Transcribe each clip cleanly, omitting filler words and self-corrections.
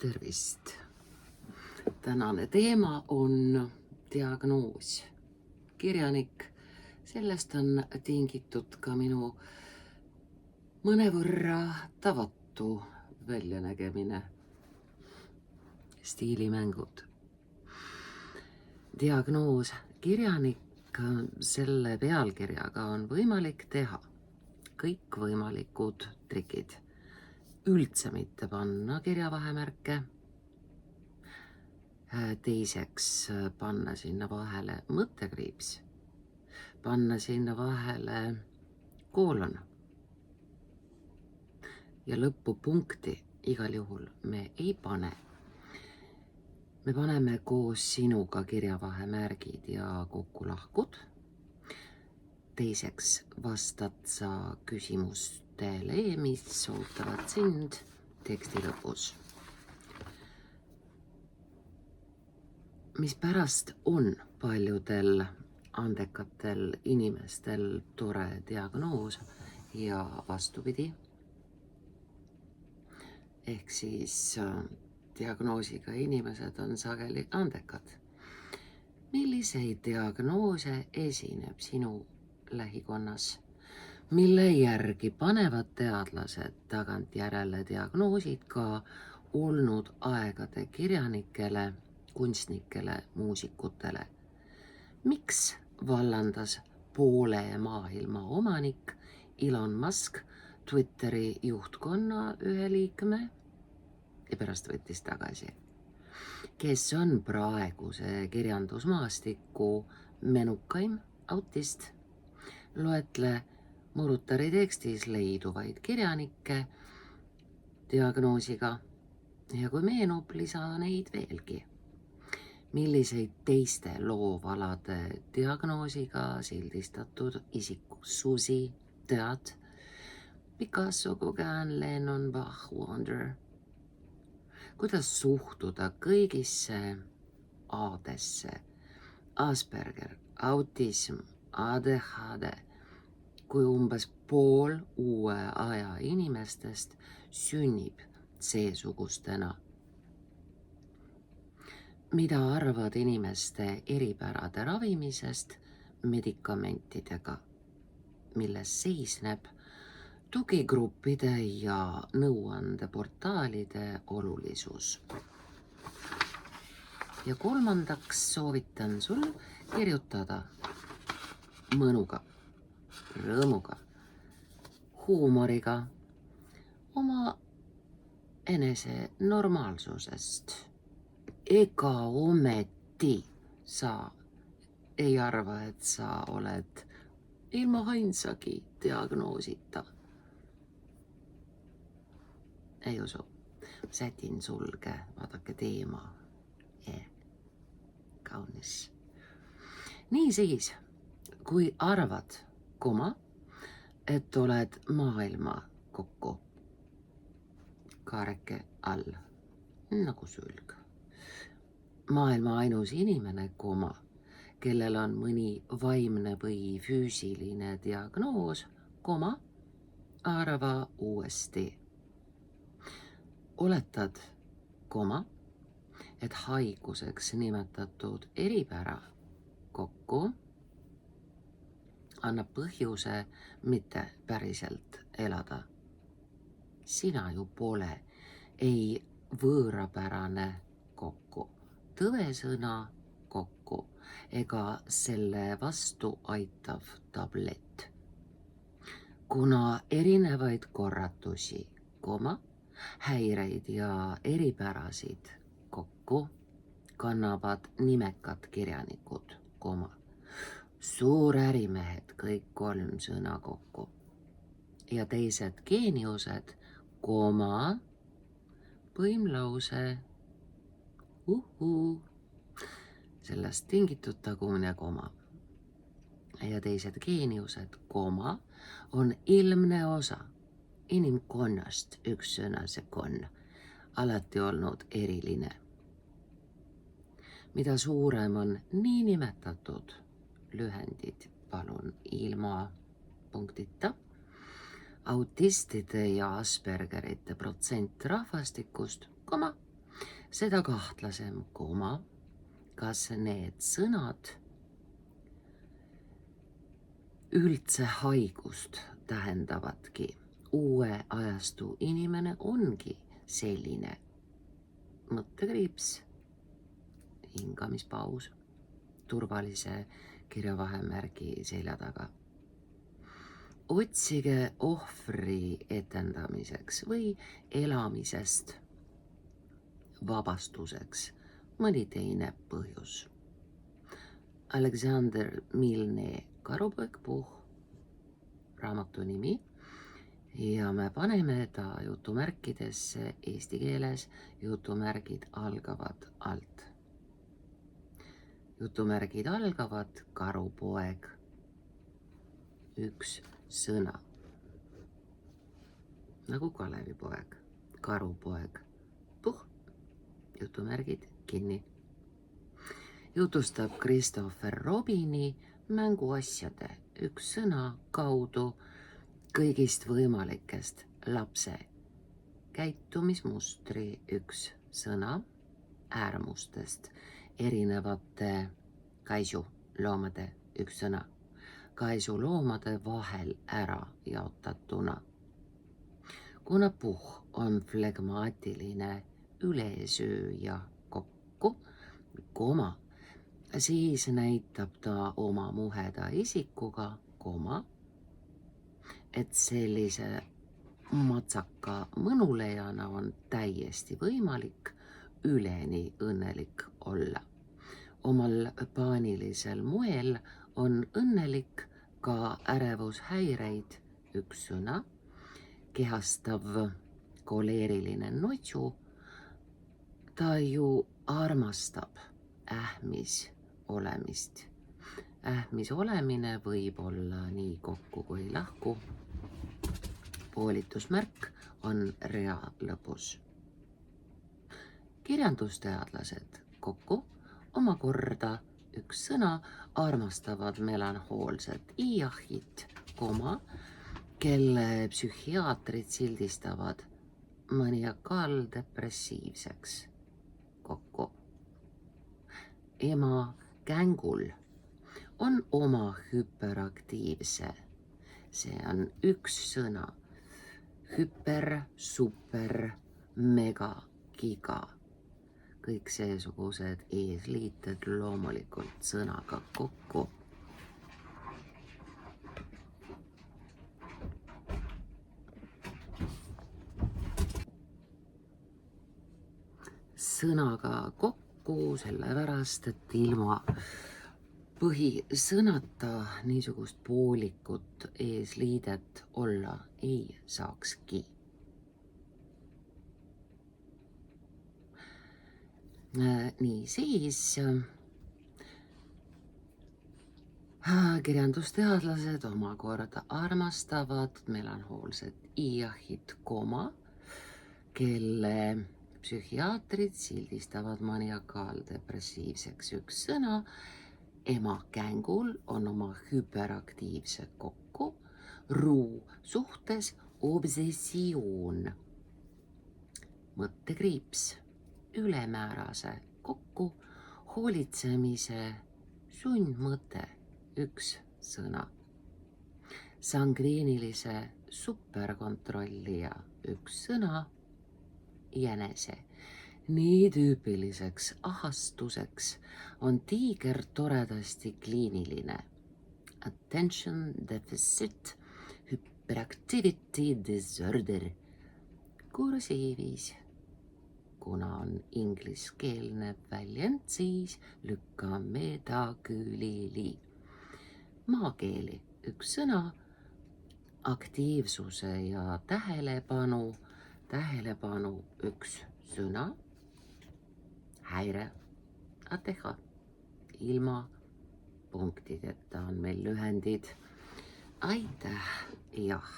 Tervist! Tänane teema on diagnoos. Kirjanik, sellest on tingitud ka minu mõnevõrra tavatu väljanägemine. Stiilimängud. Diagnoos. Kirjanik, selle pealkirjaga on võimalik teha kõikvõimalikud trikid. Üldse mitte panna kirjavahemärke. Teiseks panna sinna vahele mõttekriips. Panna sinna vahele koolon. Ja lõpupunkti igal juhul me ei pane. Me paneme koos sinuga kirjavahemärgid ja kokkulahkud. Teiseks vastad sa küsimustele, mis ootavad sind teksti lõpus. Mispärast on paljudel andekatel inimestel tore diagnoos ja vastupidi? Ehk siis diagnoosiga inimesed on sageli andekad. Milliseid diagnoose esineb sinu lähikonnas, mille järgi panevad teadlased tagantjärele diagnoosid ka olnud aegade kirjanikele, kunstnikele, muusikutele? Miks vallandas poole maailma omanik Elon Musk Twitteri juhtkonna ühe liikme ja pärast võttis tagasi? Kes on praeguse kirjandusmaastiku menukaim autist? Loetle Murutari tekstis leiduvaid kirjanikke diagnoosiga ja kui meenub, lisa neid veelgi. Milliseid teiste loovalade diagnoosiga sildistatud isiksusi tead? Picasso, Gauguin, Lennon, Bach, Wonder. Kuidas suhtuda kõigisse A-desse? Asperger, autism, ADHD, kui umbes pool uue aja inimestest sünnib seesugustena. Mida arvad inimeste eripärade ravimisest medikamentidega, milles seisneb tugigruppide ja nõuandeportaalide olulisus? Ja kolmandaks soovitan sul kirjutada mõnuga, rõõmuga, huumoriga oma enese normaalsusest. Ega ometi sa ei arva, et sa oled ilma ainsagi diagnoosita? Ei usu. Sätin sulge, vaadake teema. Kaunis. Nii siis, kui arvad, et oled maailma kokku, kaareke all, nagu sülg. Maailma ainus inimene, kellel on mõni vaimne või füüsiline diagnoos, arva uuesti. Oletad, et haiguseks nimetatud eripära kokku annab põhjuse mitte päriselt elada. Sina ju pole ei võõrapärane kokku, tõvesõna kokku ega selle vastu aitav tablett. Kuna erinevaid korratusi, häireid ja eripärasid kokku kannavad nimekad kirjanikud, suurärimehed, kõik 3 sõna kokku, ja teised geeniused, põimlause, sellest tingitud tagumine koma. Ja teised geeniused, on ilmne osa inimkonnast, üks sõna see konn, alati olnud eriline. Mida suurem on niinimetatud lühendid, palun ilma punktita, autistide ja Aspergerite protsent rahvastikust, seda kahtlasem, kas need sõnad üldse haigust tähendavadki. Uue ajastu inimene ongi selline. Mõttekriips, hingamispaus, turvalise kirjavahemärgi selja taga. Otsige ohvri etendamiseks või elamisest vabastuseks mõni teine põhjus. Alexander Milne Karupoeg Puhh, raamatu nimi, ja me paneme ta jutumärkidesse eesti keeles, jutumärgid algavad alt. Jutumärgid algavad karupoeg, üks sõna. Nagu Kalevipoeg, karupoeg, puhh, jutumärgid kinni. Jutustab Christopher Robini mänguasjade üks sõna kaudu kõigist võimalikest lapse käitumismustri üks sõna äärmustest erinevate kaisuloomade üks sõna kaisuloomade vahel ära jaotatuna. Kuna Puhh on flegmaatiline ülesööja kokku, siis näitab ta oma muheda isikuga, et sellise matsaka mõnulejana on täiesti võimalik üleni õnnelik olla. Omal paanilisel moel on õnnelik ka ärevushäireid üks sõna, kehastav koleeriline notsu. Ta ju armastab ähmis olemist. Ähmis olemine võib olla nii kokku kui lahku. Poolitusmärk on rea lõpus. Kirjandusteadlased kokku omakorda üks sõna armastavad melanhoolset iahit, kelle psühhiaatrid sildistavad maniakaaldepressiivseks kokku. Ema kängul on oma hüperaktiivse, see on üks sõna, hüper, super, mega, giga. Kõik seesugused eesliited loomulikult sõnaga kokku. Sõnaga kokku sellepärast, et ilma põhisõnata niisugust poolikut eesliidet olla ei saakski. Nii siis kirjandusteadlased omakorda armastavad melanhoolset iahit, kelle psühhiaatrid sildistavad maniakaaldepressiivseks üks sõna. Ema kängul on oma hüperaktiivse kokku, ruu suhtes obsessioon, mõttekriips, ülemäärase kokku, hoolitsemise sundmõte üks sõna, sangviinilise superkontrollija üks sõna, jänese. Nii tüüpiliseks ahastuseks on tiiger toredasti kliiniline. Attention deficit hyperactivity disorder kursiivis. Kuna on ingliskeelne väljend, siis lükkame ta külili. Maakeeli üks sõna, aktiivsuse ja tähelepanu üks sõna, häire, ateha, ilma punktideta on meil lühendid. Aitäh, jah,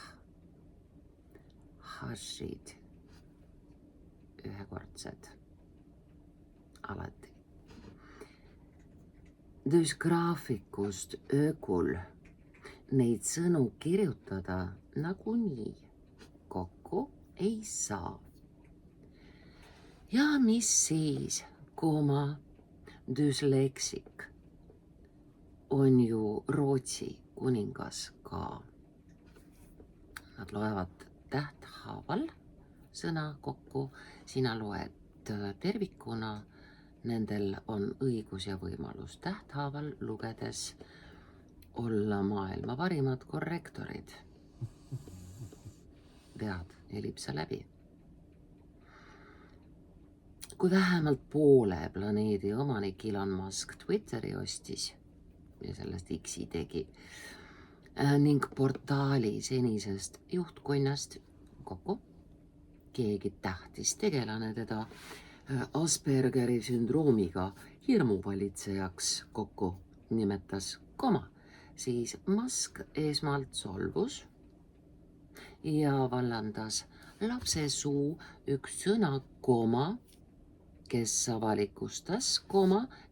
hashid, ühekordsed, alati. Düsgraafikust ökul neid sõnu kirjutada nagunii kokku ei saa. Ja mis siis, koma, dysleksik on ju Rootsi kuningas ka. Nad loevad tähthaaval sõna kokku, sina loed tervikuna, nendel on õigus ja võimalus tähthaaval lugedes olla maailma parimad korrektorid. Vead ei lipsa läbi. Kui vähemalt poole planeedi omanik Elon Musk Twitteri ostis ja sellest X-i tegi ning portaali senisest juhtkonnast kokku, keegi tähtis tegelane teda Aspergeri sündroomiga hirmuvalitsejaks kokku nimetas, siis Musk esmalt solvus ja vallandas lapse suu üks sõna, kes avalikustas,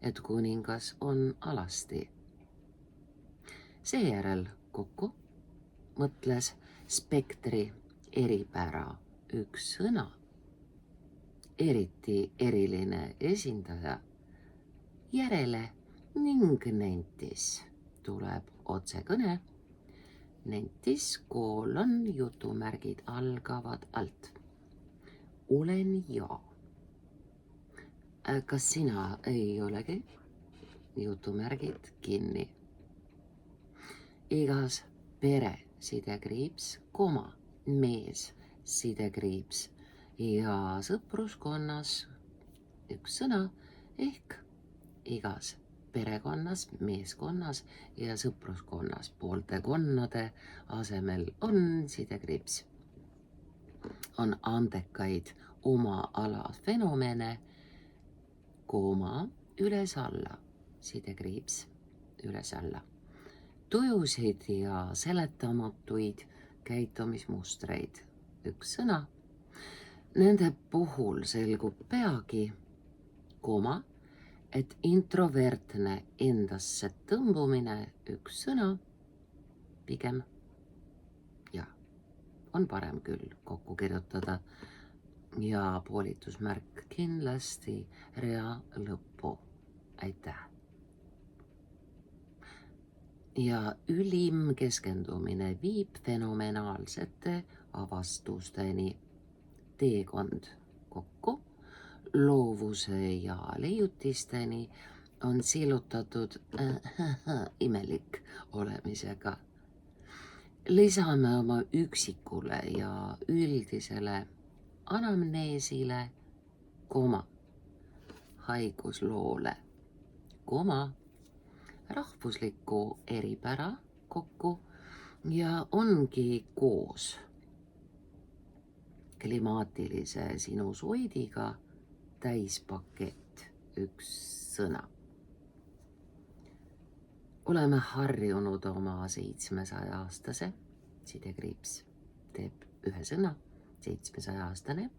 et kuningas on alasti. Seejärel kokku mõtles spektri eripära üks sõna, eriti eriline esindaja järele ning nentis, tuleb otsekõne, nentis, jutumärgid algavad alt. Olen ja. Kas sina ei olegi? Jutumärgid kinni. Igas pere sidekriips, mees sidekriips ja sõpruskonnas üks sõna ehk igas perekonnas, meeskonnas ja sõpruskonnas poolte konnade asemel on sidekriips. On andekaid oma ala fenomene, üles-alla, sidekriips üles-alla. Tujusid ja seletamatuid käitumismustreid, üks sõna. Nende puhul selgub peagi, et introvertne endasse tõmbumine, üks sõna, pigem ja on parem küll kokku kirjutada ja poolitusmärk kindlasti rea lõppu. Aitäh! Ja ülim keskendumine viib fenomenaalsete avastusteni. Teekond kokku loovuse ja leiutisteni on sillutatud imelik olemisega. Lisame oma üksikule ja üldisele anamneesile, haigusloole, rahvusliku eripära kokku ja ongi koos klimaatilise sinusoidiga täispakett, üks sõna. Oleme harjunud oma 700-aastase, sidekriips teeb ühe sõna, 700-aastane,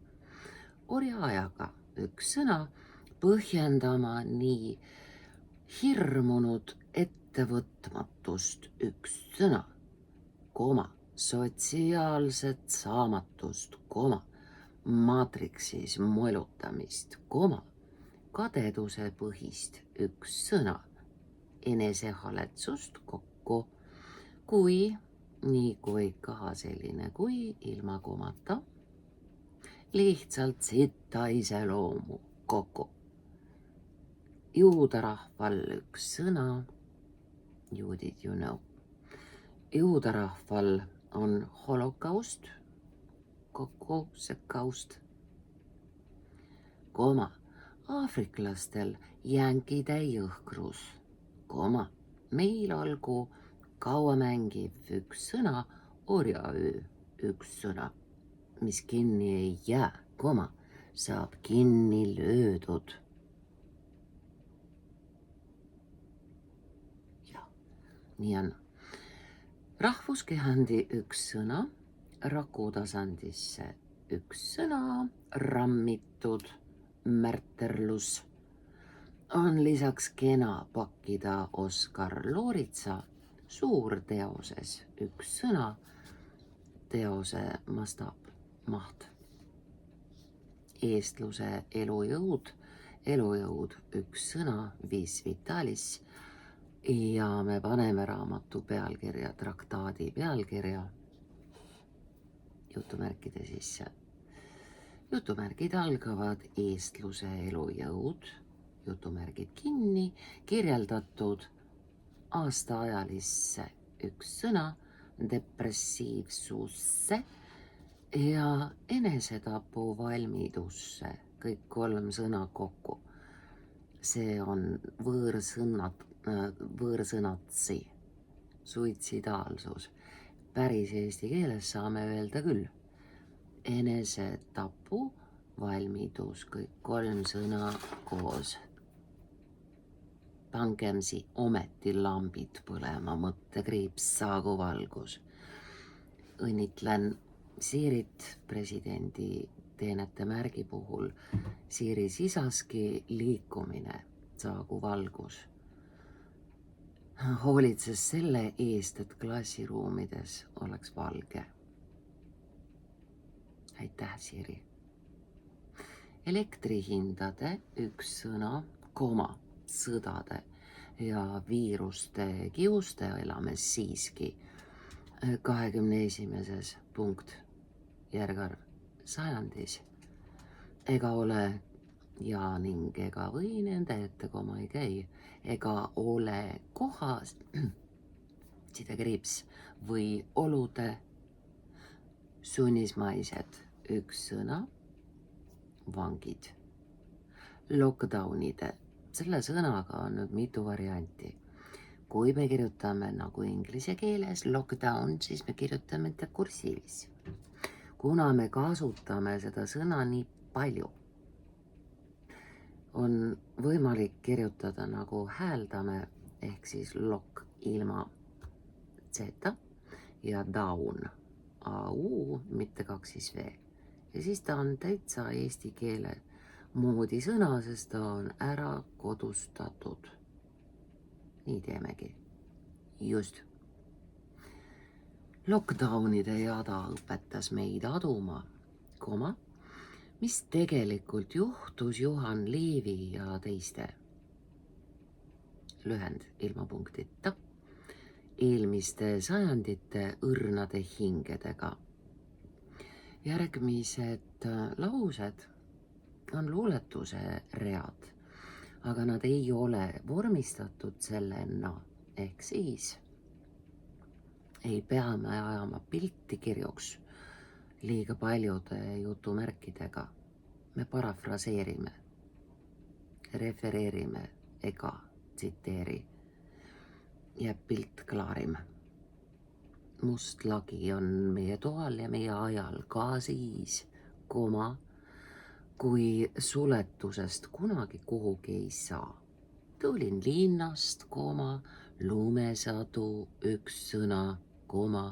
orjaajaga üks sõna, põhjendama nii hirmunud ettevõtmatust üks sõna, sotsiaalset saamatust, maatriksis mõelutamist, kadeduse põhist üks sõna, enesehaletsust kokku, nii kui ka selline kui ilma komata, lihtsalt sitta iseloomu kokku. Juudarahval üks sõna, juudid you know. Juudarahval on holokaust, kokku sekkaust, aafriklastel jänkide jõhkrus, meil olgu kauamängiv üks sõna, orjaöö üks sõna, mis kinni ei jää, saab kinni löödud. Ja, nii on. Rahvuskehandi üks sõna, rakutasandisse üks sõna, rammitud märterlus on lisaks kena pakkida Oskar Looritsa suurteoses üks sõna, teose mastaap, maht. eestluse elujõud, elujõud üks sõna, vis vitalis, ja me paneme raamatu pealkirja, traktaadi pealkirja jutumärkide sisse. Jutumärgid algavad eestluse elujõud, jutumärgid kinni, kirjeldatud aastaajalisse üks sõna, depressiivsusse ja enesetapu valmidusse, kõik 3 sõna kokku. See on võõrsõnatsi, suitsidaalsus. Päris eesti keeles saame öelda küll. Enesetapu valmidus, kõik 3 sõna koos. Pangemsi ometi lambid põlema, mõttekriips saagu valgus. Õnnitlen Siirit presidendi teenete märgi puhul. Siiri sisaski liikumine, saagu valgus. Hoolitses selle eest, et klassiruumides oleks valge. Aitäh, Siiri. Elektrihindade üks sõna, koma, sõdade ja viiruste kiuste elame siiski 21. punkt järgarv sajandis. Ega ole ja ning ega või nende ette koma ei käi, ega ole kohas sidekriips või olude sunnismaised üks sõna, vangid. Lockdownide, selle sõnaga on nüüd mitu varianti. Kui me kirjutame nagu inglise keeles lockdown, siis me kirjutame ta kursiivis. Kuna me kasutame seda sõna nii palju, on võimalik kirjutada nagu hääldame, ehk siis lock ilma z ja down, au, mitte 2 siis v. Ja siis ta on täitsa eesti keele moodi sõna, sest ta on ära kodustatud. Nii teemegi. Just. Lockdownide jada õpetas meid aduma, koma, mis tegelikult juhtus Juhan Liivi ja teiste. Lühend ilma punktita. Eelmiste sajandite õrnade hingedega. Järgmised laused on luuletuse read, aga nad ei ole vormistatud sellena, ehk siis ei pea me ajama pilti kirjuks liiga paljude jutumärkidega. Me parafraseerime, refereerime ega tsiteeri ja pilt klaarim. Must lagi on meie toal ja meie ajal ka siis, koma, kui suletusest kunagi kuhugi ei saa. Tulin linnast, koma, lumesadu üks sõna, koma,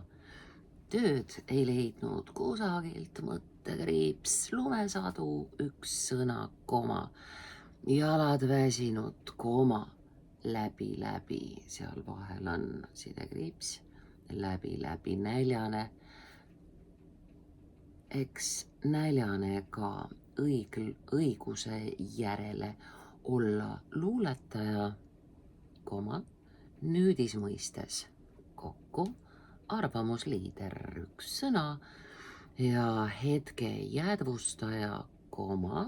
tööd ei leidnud kusagilt, mõttekriips, lumesadu üks sõna, koma, jalad väsinud, koma, läbi, seal vahel on sidekriips, läbi, näljane. Eks näljane ka õiguse järele olla luuletaja, koma, nüüdismõistes kokku, arvamusliider üks sõna ja hetke jäädvustaja, koma,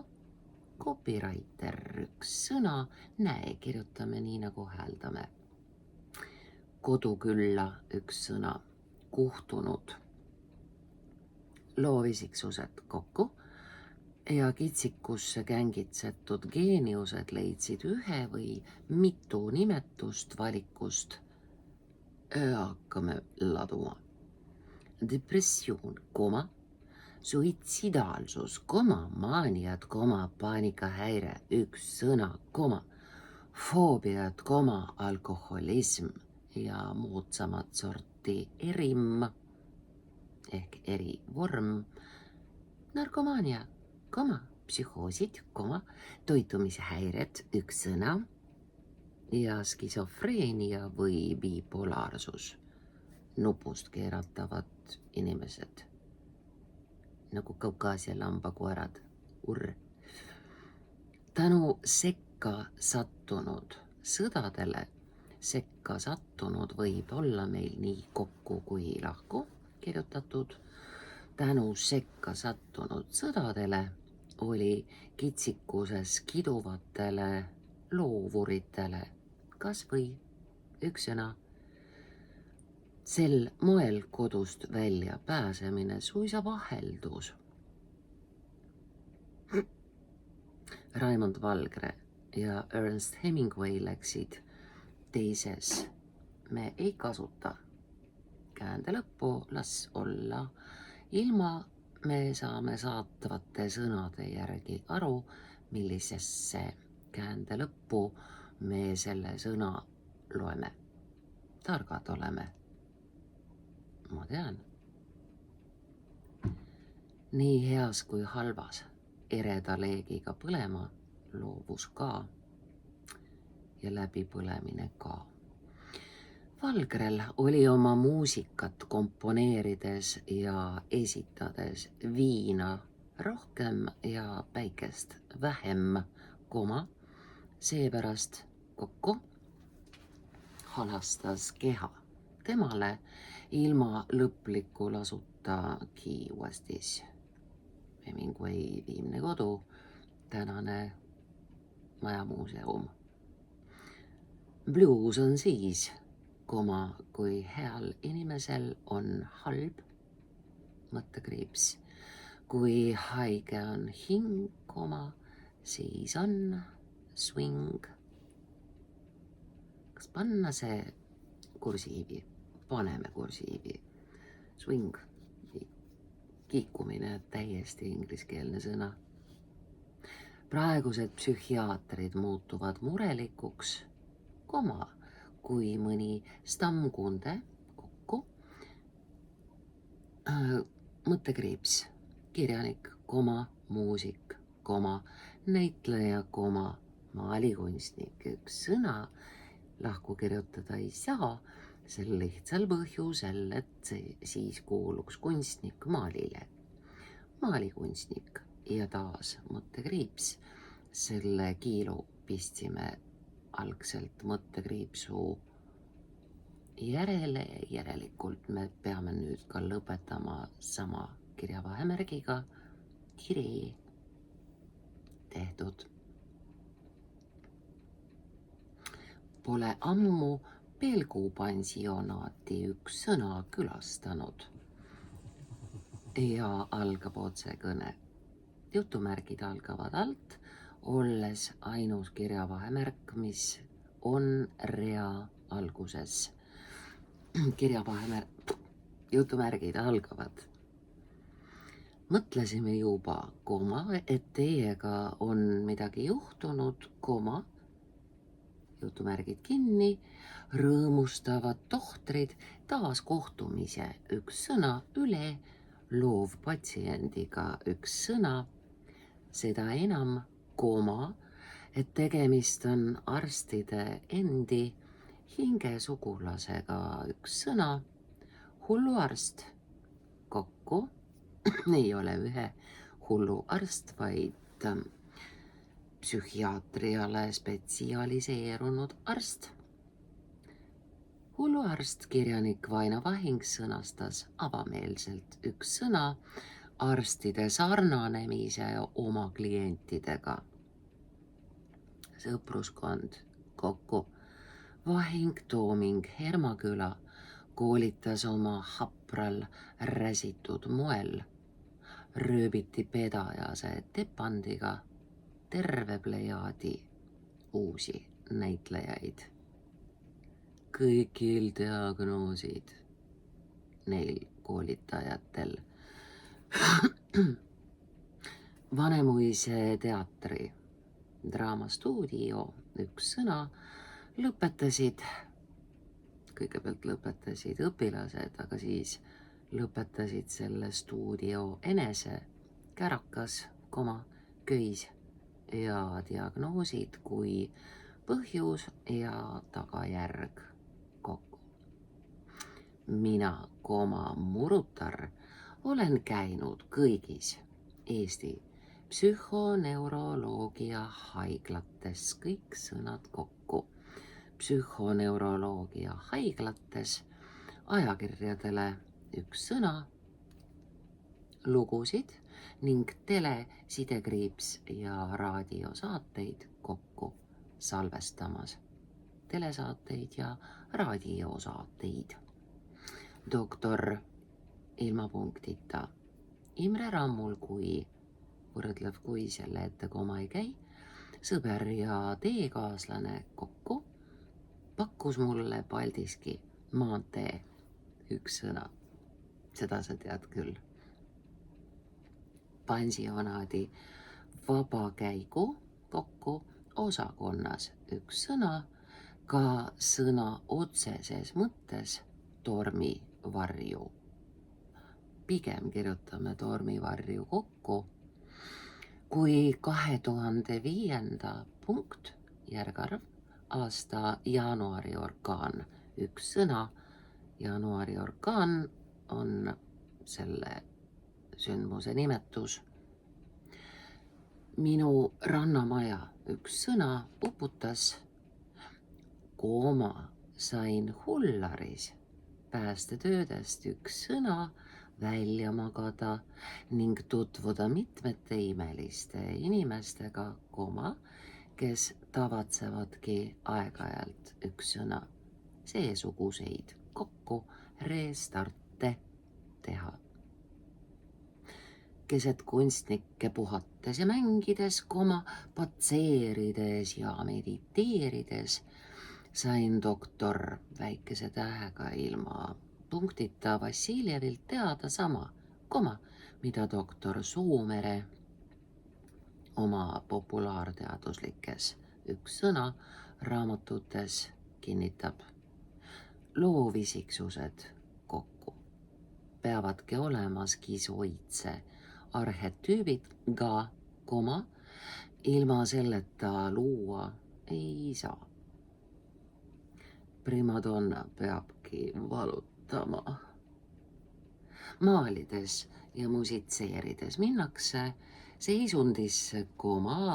copywriter üks sõna, näe, kirjutame nii nagu hääldame. Kodukülla üks sõna, kuhtunud. Loovisiksused kokku ja kitsikusse kängitsetud geeniused leidsid ühe või mitu nimetust valikust. Hakkame laduma. Depressioon, koma, suitsidaalsus, koma, maaniad, koma, paanikahäire, üks sõna, koma, foobiad, koma, alkoholism ja muudsamat sorti erim ehk erivorm, narkomaania, koma, psühhoosid, koma, toitumishäired, üks sõna ja skisofreenia või bipolaarsus, nupust keeratavad inimesed nagu Kaukaasia lambakoerad, Tänu sekka sattunud sõdadele, sekka sattunud võib olla meil nii kokku kui lahku kirjutatud. Tänu sekka sattunud sõdadele oli kitsikuses kiduvatele loovuritele kas või üks sõna. Sel moel kodust välja pääsemine suisa vaheldus. Raimond Valgre ja Ernest Hemingway läksid teises. Me ei kasuta käändelõppu, las olla. Ilma me saame saatvate sõnade järgi aru, millisesse käändelõppu me selle sõna loeme. Targad oleme. Ma tean. Nii heas kui halvas, ereda leegiga põlema, loovus ka ja läbipõlemine ka. Valgrel oli oma muusikat komponeerides ja esitades viina rohkem ja päikest vähem, seepärast kokku halastas keha temale ilma lõpliku lasutagi uuestis. Hemingway viimne kodu, tänane majamuuseum. Blues on siis, kui heal inimesel on halb, mõttekriips, kui haige on hing, siis on swing. Kas panna see kursiivi? Paneme kursiivi. Swing, kiikumine, täiesti ingliskeelne sõna. Praegused psühhiaatrid muutuvad murelikuks, kui mõni stammkunde kokku, mõttekriips, kirjanik, muusik, näitleja, maalikunstnik. Üks sõna lahku kirjutada ei saa, sel lihtsal põhjusel, et siis kuuluks kunstnik maalile. Maalikunstnik ja taas mõttekriips. Selle kiilu pistsime algselt mõttekriipsu järele, järelikult me peame nüüd ka lõpetama sama kirjavahemärgiga. Kiri tehtud. Pole ammu pelgupansionaati üks sõna külastanud ja algab otsekõne. Jutumärgid algavad alt, olles ainus kirjavahemärk, mis on rea alguses. Jutumärgid algavad. Mõtlesime juba, et teiega on midagi juhtunud, jutumärgid kinni, rõõmustavad tohtrid taas kohtumise, üks sõna üle, loov patsiendiga üks sõna, seda enam, et tegemist on arstide endi hingesugulasega üks sõna, hulluarst, kokku, ei ole ühe hulluarst, vaid psühhiaatriale spetsialiseerunud arst. Hulluarst, kirjanik Vaino Vahing sõnastas avameelselt üks sõna arstide sarnanemise oma klientidega. Sõpruskond kokku. Vahing, Tooming, Hermaküla koolitas oma hapral räsitud moel. Rööbiti pedajase tepandiga terve plejaadi uusi näitlejaid. Kõigil diagnoosid neil koolitajatel. Vanemuise teatri draamastuudio üks sõna kõigepealt lõpetasid õpilased, aga siis lõpetasid selle stuudio enese, kärakas, köis ja diagnoosid kui põhjus ja tagajärg kokku. Mina, Murutar, olen käinud kõigis Eesti psühhoneuroloogia haiglates, kõik sõnad kokku. Psühhoneuroloogia haiglates, ajakirjadele üks sõna, lugusid ning telesidekriips ja raadiosaateid kokku salvestamas. Telesaateid ja raadiosaateid. Doktor ilma punktita. Imre Rammul, kui võrdlev kui selle ette koma ei käi, sõber ja teekaaslane kokku pakkus mulle Paldiski maantee üks sõna. Seda sa tead küll. Pansionaadi vabakäigu kokku osakonnas üks sõna, ka sõna otseses mõttes tormivarju. Pigem kirjutame tormivarju kokku, kui 2005. punkt, järgarv, aasta jaanuari orkaan üks sõna. Jaanuari orkaan on selle sündmuse nimetus. Minu rannamaja üks sõna uputas, kooma sain Hullaris päästetöödest üks sõna välja magada ning tutvuda mitmete imeliste inimestega, kes tavatsevadki aeg-ajalt üks sõna seesuguseid kokku restarte teha. Keset kunstnikke puhates ja mängides, patseerides ja mediteerides sain doktor väikese tähega ilma punktita Vassiljevilt teada sama, mida doktor Soomere oma populaarteaduslikes üks sõna raamatutes kinnitab. Loovisiksused kokku peavadki olema skisoidse arhetüübiga, ilma selleta luua ei saa. Primadonna peabki valutama. Maalides ja musitseerides minnakse seisundisse,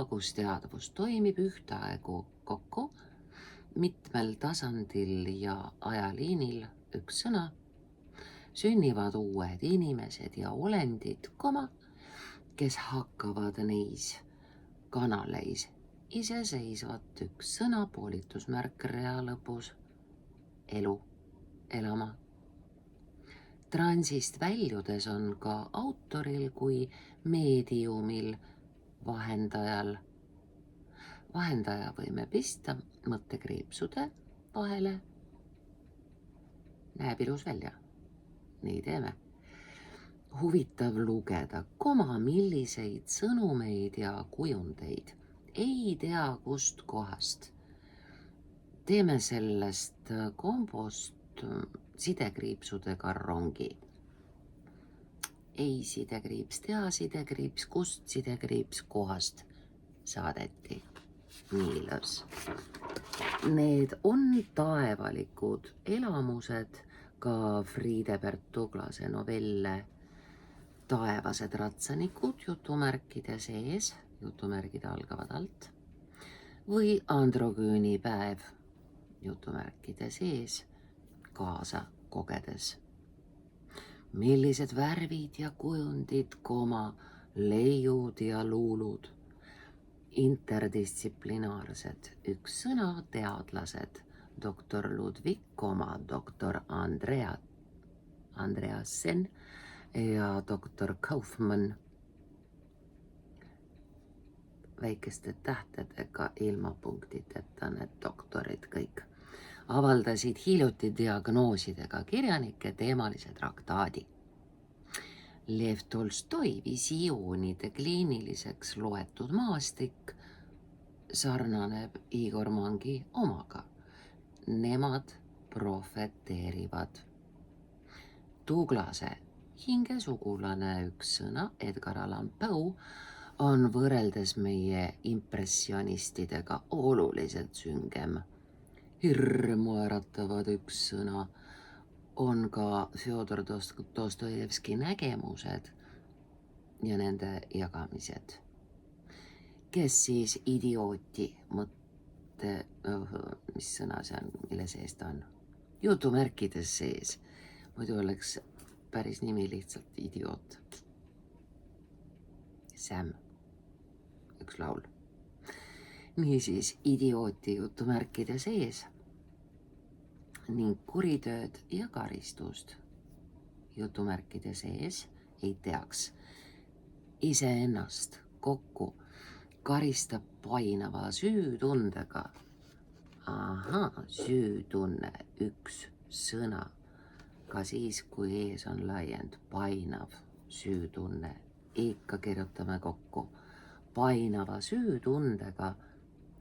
kus teadvus toimib ühtaegu kokku mitmel tasandil ja ajaliinil üks sõna, sünnivad uued inimesed ja olendid, kes hakkavad neis kanaleis iseseisvat üks sõna, poolitusmärk rea lõpus, elu elama. Transist väljudes on ka autoril kui meediumil vahendajal. Vahendaja võime pista mõttekriipsude vahele. Näeb ilus välja. Nii teeme. Huvitav lugeda, milliseid sõnumeid ja kujundeid. Ei tea kust kohast. Teeme sellest kombost sidekriipsudega rongi. Ei sidekriips tea, sidekriips kust, sidekriips kohast saadeti. Nii ilus. Need on taevalikud elamused, ka Friedebert Tuglase novelle Taevased ratsanikud jutumärkide sees, jutumärgid algavad alt, või androgüüni päev jutumärkide sees kaasa kogedes. Millised värvid ja kujundid, leiud ja luulud, interdistsiplinaarsed üks sõna, teadlased, doktor Ludwig, doktor Andreasen ja doktor Kaufmann. Väikeste tähtedega ilma punktiteta need doktorid kõik avaldasid hiljuti diagnoosidega kirjanike teemalise traktaadi. Lev Tolstoi visioonide kliiniliseks loetud maastik sarnaneb Igor Mangi omaga. Nemad profeteerivad. Tuglase hingesugulane üks sõna, Edgar Allan Poe, on võrreldes meie impressionistidega oluliselt süngem. Hirmu äratavad üks sõna on ka Fjodor Dostojevski nägemused ja nende jagamised. kes siis idiooti mõtte, mis sõna see on, mille sees ta on? Jutumärkides sees. Muidu oleks päris nimi lihtsalt idioot. Sam, üks laul. Niisiis idiooti jutumärkide sees ning kuritööd ja karistust jutumärkide sees ei teaks. Iseennast kokku karistab painava süütundega. Süütunne, üks sõna. Ka siis, kui ees on laiend, painav süütunne. Ikka kirjutame kokku. Painava süütundega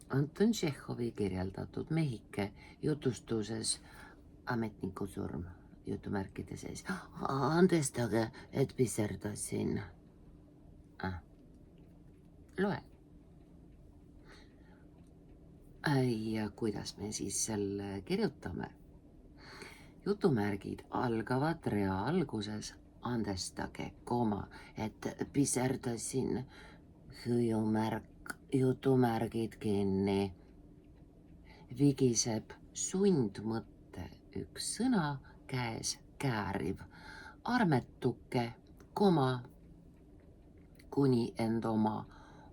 Anton Tšehhovi kirjeldatud mehike jutustuses Ametniku surm jutumärkide sees. Andestage, et piserdasin. Loe. Ja kuidas me siis selle kirjutame? Jutumärgid algavad rea alguses. Andestage, et piserdasin. Hüüumärk, jutumärgid kinni. Vigiseb sundmõtte üks sõna käes kääriv. Armetuke, kuni end oma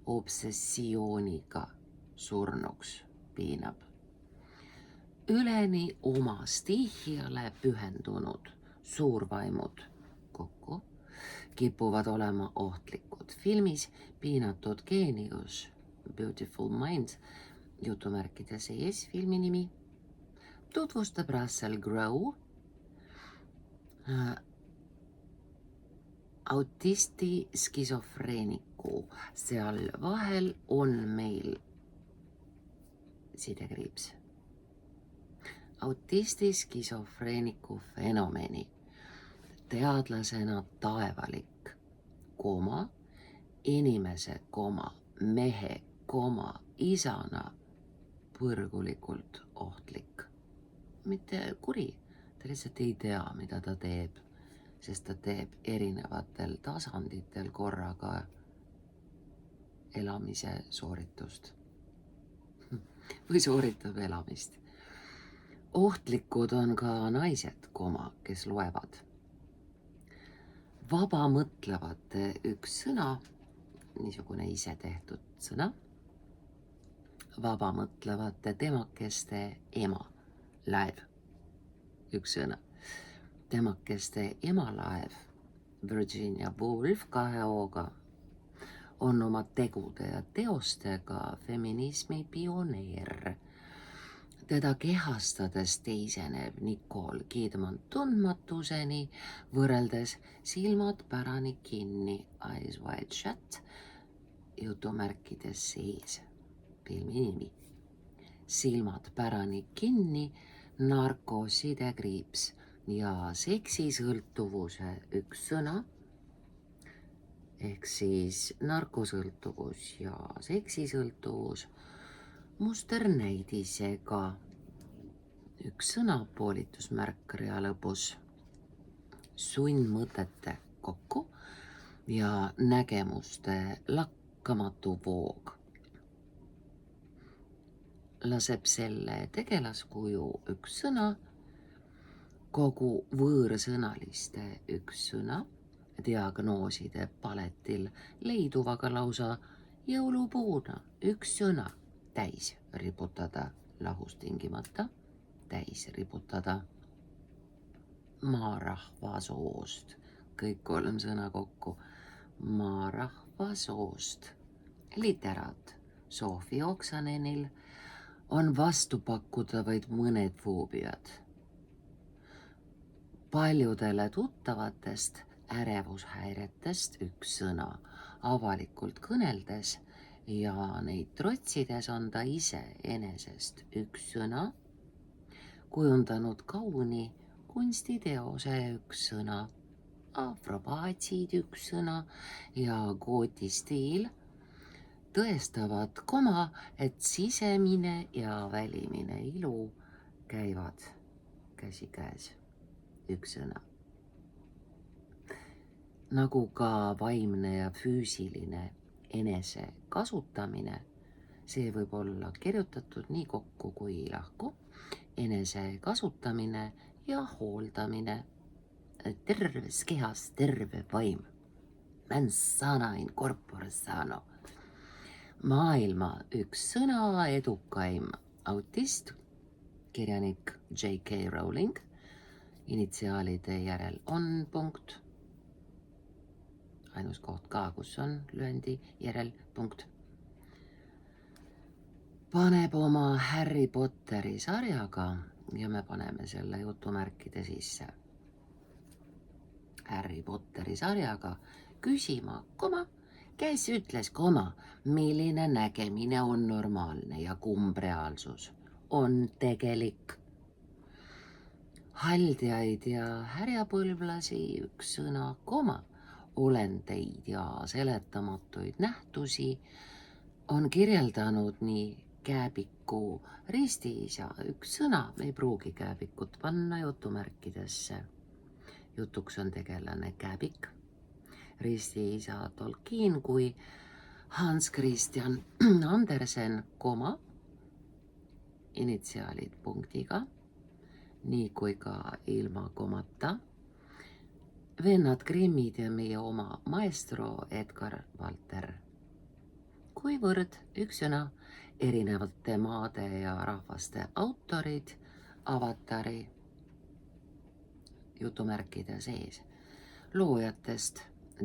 obsessiooniga surnuks piinab. Üleni oma stiihiale pühendunud suurvaimud kokku kipuvad olema ohtlikud. Filmis Piinatud geenius, Beautiful Mind, jutumärkide sees filmi nimi, tutvustab Russell Crowe autisti skisofreeniku. Seal vahel on meil sidekriips. Autisti skisofreeniku fenomeni. Teadlasena taevalik, inimese, mehe, isana põrgulikult ohtlik. Mitte kuri, ta lihtsalt ei tea, mida ta teeb, sest ta teeb erinevatel tasanditel korraga elamise sooritust. Või sooritab elamist. Ohtlikud on ka naised, kes loevad. Vabamõtlevate üks sõna, niisugune ise tehtud sõna, vabamõtlevate temakeste ema, laev, üks sõna. Temakeste emalaev, Virginia Woolf 2 O-ga, on oma tegude ja teostega feminismi pioneer. Teda kehastades teiseneb Nicole Kidman tundmatuseni, võrreldes silmad pärani kinni, eyes wide shut, jutumärkides sees, filmi nimi. Silmad pärani kinni, narkosidekriips ja seksisõltuvuse üks sõna, ehk siis narkosõltuvus ja seksisõltuvus, musternäidisega üks sõna, poolitusmärk rea lõpus, sundmõtete kokku ja nägemuste lakkamatu voog. Laseb selle tegelaskuju üks sõna, kogu võõrsõnaliste üks sõna, diagnooside paletil leiduvaga lausa jõulupuuna üks sõna, täis riputada, lahus tingimata, täis riputada. Maarahva soost, kõik 3 sõna kokku, maarahva soost. Literaat Sofi Oksanenil on vastu pakkuda vaid mõned foobiad. Paljudele tuttavatest ärevushäiretest üks sõna, avalikult kõneldes ja neid trotsides on ta ise enesest üks sõna, kujundanud kauni kunstiteose üks sõna, afrobaatsid üks sõna ja gootistiil tõestavad, et sisemine ja välimine ilu käivad käsikäes, üks sõna. Nagu ka vaimne ja füüsiline enese kasutamine, see võib olla kirjutatud nii kokku kui lahku, enese kasutamine ja hooldamine, terves kehas terve vaim, mens sana in corpore sano. Maailma üks sõna edukaim autist, kirjanik J.K. Rowling, initsiaalide järel on punkt, ainus koht ka, kus on lühendi järel punkt, paneb oma Harry Potteri sarjaga, ja me paneme selle jutumärkide sisse, Harry Potteri sarjaga küsima, kes ütles, milline nägemine on normaalne ja kumb reaalsus on tegelik. Haldjaid ja härjapõlvlasi üks sõna, olendeid ja seletamatuid nähtusi on kirjeldanud nii Kääbiku ristiisa üks sõna, me ei pruugi Kääbikut panna jutumärkidesse. Jutuks on tegelane Kääbik, ristiisa Tolkien kui Hans Christian Andersen, initsiaalid punktiga, nii kui ka ilma komata, vennad Grimmid ja meie oma maestro Edgar Valter. Kuivõrd üks sõna, erinevate maade ja rahvaste autorid, avatari jutumärkide sees, loojatest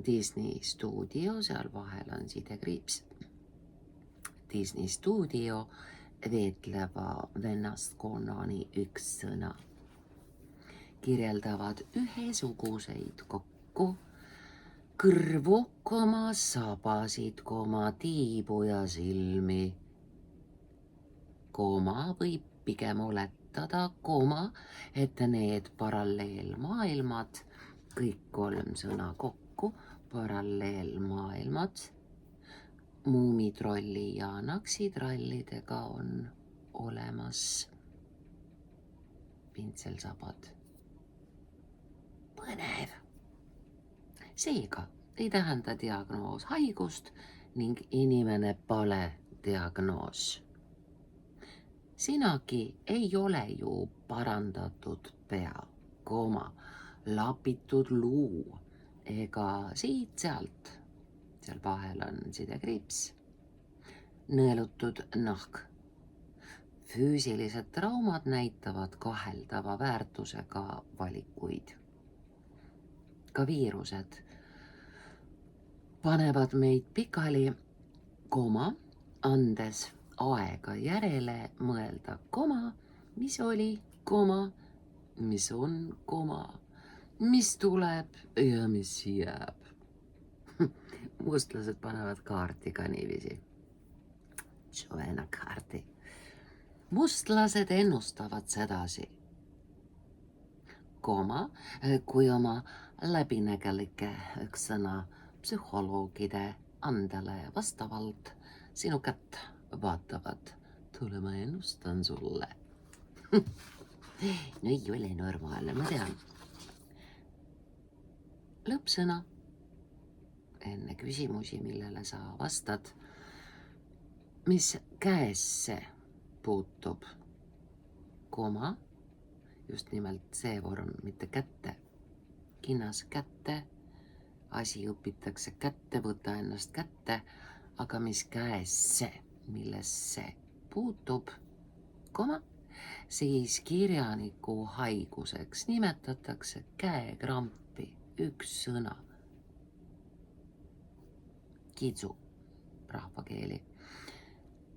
Disney stuudio, seal vahel on sidekriips, Disney stuudio, veetleva vennaskonnani üks sõna, kirjeldavad ühesuguseid kokku, kõrvu, sabasid, tiibu ja silmi, võib pigem oletada, et need paralleelmaailmad, kõik kolm sõna kokku, paralleelmaailmad, muumitrolli ja naksitrallidega on olemas pintselsabad. Põnev! Seega ei tähenda diagnoos haigust ning inimene pole diagnoos. Sinagi ei ole ju parandatud pea, lapitud luu ega siit-sealt, seal vahel on sidekriips, nõelutud nahk. Füüsilised traumad näitavad kaheldava väärtusega valikuid. Ka viirused panevad meid pikali, andes aega järele mõelda, mis oli, mis on, mis tuleb ja mis jääb. Mustlased panevad kaarti ka niiviisi. Joanna kaarti. Mustlased ennustavad sedasi, kui oma läbinägelike sõna psühholoogide andele vastavalt sinu kätt vaatavad, tule ma ennustan sulle. No ei ole normaalne, ma tean. Lõppsõna, enne küsimusi, millele sa vastad, mis käesse puutub, just nimelt see vorm, mitte kätte, kinnas kätte, asi õpitakse kätte, võta ennast kätte, aga mis käesse, millesse puutub, siis kirjaniku haiguseks nimetatakse käekrampi, üks sõna. Kitsu, rahvakeeli.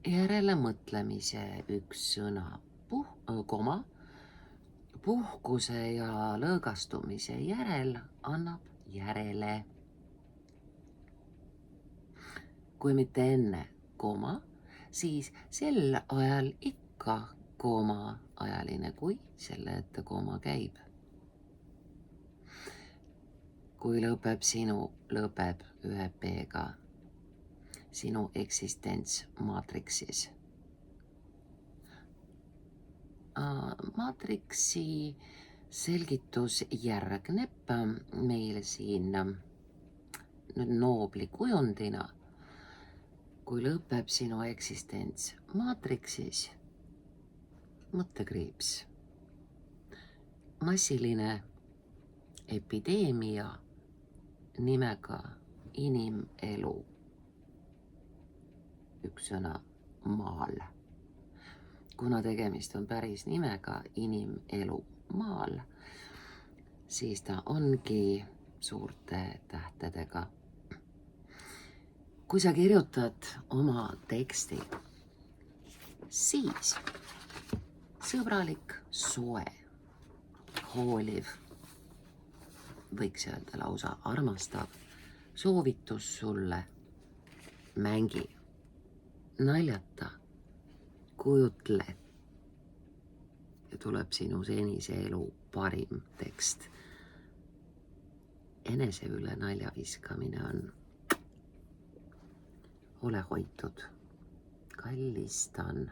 Järele mõtlemise üks sõna, puhkuse ja lõõgastumise järel annab järele. Kui mitte enne, siis sel ajal ikka ajaline, kui selle ette käib. Kui lõpeb ühe P-ga sinu eksistents maatriksis. Maatriksi selgitus järgneb meil siin Noobli kujundina kui lõpeb sinu eksistents maatriksis, mõttekriips, massiline epideemia nimega inimelu. Üks sõna maal. Kuna tegemist on päris nimega inimelu maal, siis ta ongi suurte tähtedega. Kui sa kirjutad oma teksti, siis sõbralik, soe, hooliv, võiks öelda lausa armastav soovitus sulle: mängi, naljata, kujutle ja tuleb sinu senise elu parim tekst. Enese üle nalja viskamine on: ole hoitud, kallistan.